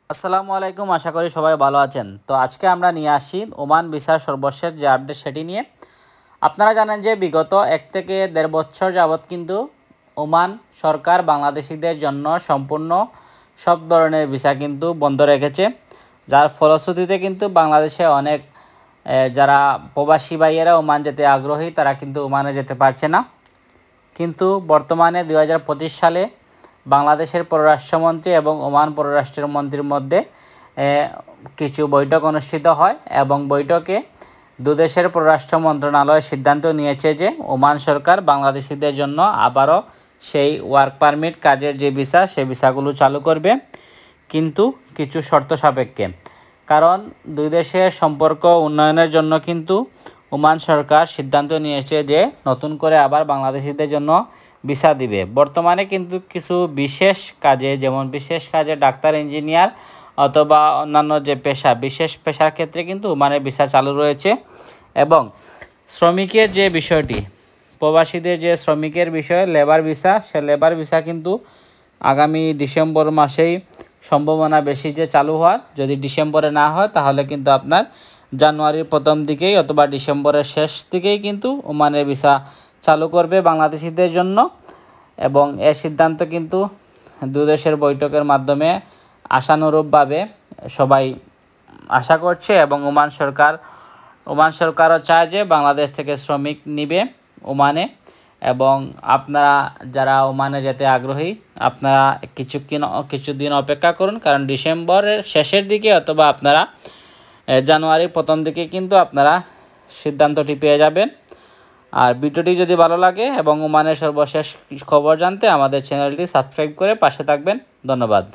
আসসালামু আলাইকুম, আশা করি সবাই ভালো আছেন। তো আজকে আমরা নিয়ে আসি ওমান ভিসার সর্বশেষ যে আপডেট সেটি নিয়ে। আপনারা জানেন যে বিগত 1 থেকে 1.5 বছর যাবৎ কিন্তু ওমান সরকার বাংলাদেশিদের জন্য সম্পূর্ণ সব ধরনের ভিসা কিন্তু বন্ধ রেখেছে, যার ফলশ্রুতিতে কিন্তু বাংলাদেশে অনেক যারা প্রবাসী ভাইয়েরা ওমান যেতে আগ্রহী তারা কিন্তু ওমানে যেতে পারছে না। কিন্তু বর্তমানে 2025 সালে বাংলাদেশের পররাষ্ট্রমন্ত্রী এবং ওমান পররাষ্ট্রমন্ত্রীর মধ্যে কিছু বৈঠক অনুষ্ঠিত হয় এবং বৈঠকে দুদেশের পররাষ্ট্র মন্ত্রণালয় সিদ্ধান্ত নিয়েছে যে ওমান সরকার বাংলাদেশিদের জন্য আবারও সেই ওয়ার্ক পারমিট কাজের যে ভিসা সেই ভিসাগুলো চালু করবে, কিন্তু কিছু শর্ত সাপেক্ষে। কারণ দুই দেশের সম্পর্ক উন্নয়নের জন্য কিন্তু ওমান সরকার সিদ্ধান্ত নিয়েছে যে নতুন করে আবার বাংলাদেশিদের জন্য ভিসা দিবে। বর্তমানে কিন্তু কিছু বিশেষ কাজে, যেমন বিশেষ কাজে ডাক্তার, ইঞ্জিনিয়ার অথবা অন্যান্য যে পেশা, বিশেষ পেশার ক্ষেত্রে কিন্তু ওমানের ভিসা চালু রয়েছে। এবং শ্রমিকের যে বিষয়টি, প্রবাসীদের যে শ্রমিকের বিষয় লেবার ভিসা, সে লেবার ভিসা কিন্তু আগামী ডিসেম্বর মাসেই সম্ভাবনা বেশি যে চালু হওয়ার। যদি ডিসেম্বরে না হয় তাহলে কিন্তু আপনার জানুয়ারির প্রথম দিকেই অথবা ডিসেম্বরের শেষ দিকেই কিন্তু ওমানের ভিসা চালু করবে বাংলাদেশিদের জন্য। এবং এর সিদ্ধান্ত কিন্তু দুই দেশের বৈঠকের মাধ্যমে আশানুরূপভাবে সবাই আশা করছে। এবং ওমান সরকারও চায় যে বাংলাদেশ থেকে শ্রমিক নিবে ওমানে। এবং আপনারা যারা ওমানে যেতে আগ্রহী, আপনারা কিছুদিন অপেক্ষা করুন, কারণ ডিসেম্বরের শেষের দিকে অথবা আপনারা জানুয়ারির প্রথম দিকে কিন্তু আপনারা সিদ্ধান্তটি পেয়ে যাবেন। আর ভিডিওটি যদি ভালো লাগে এবং ওমানের সর্বশেষ খবর জানতে আমাদের চ্যানেলটি সাবস্ক্রাইব করে পাশে থাকবেন। ধন্যবাদ।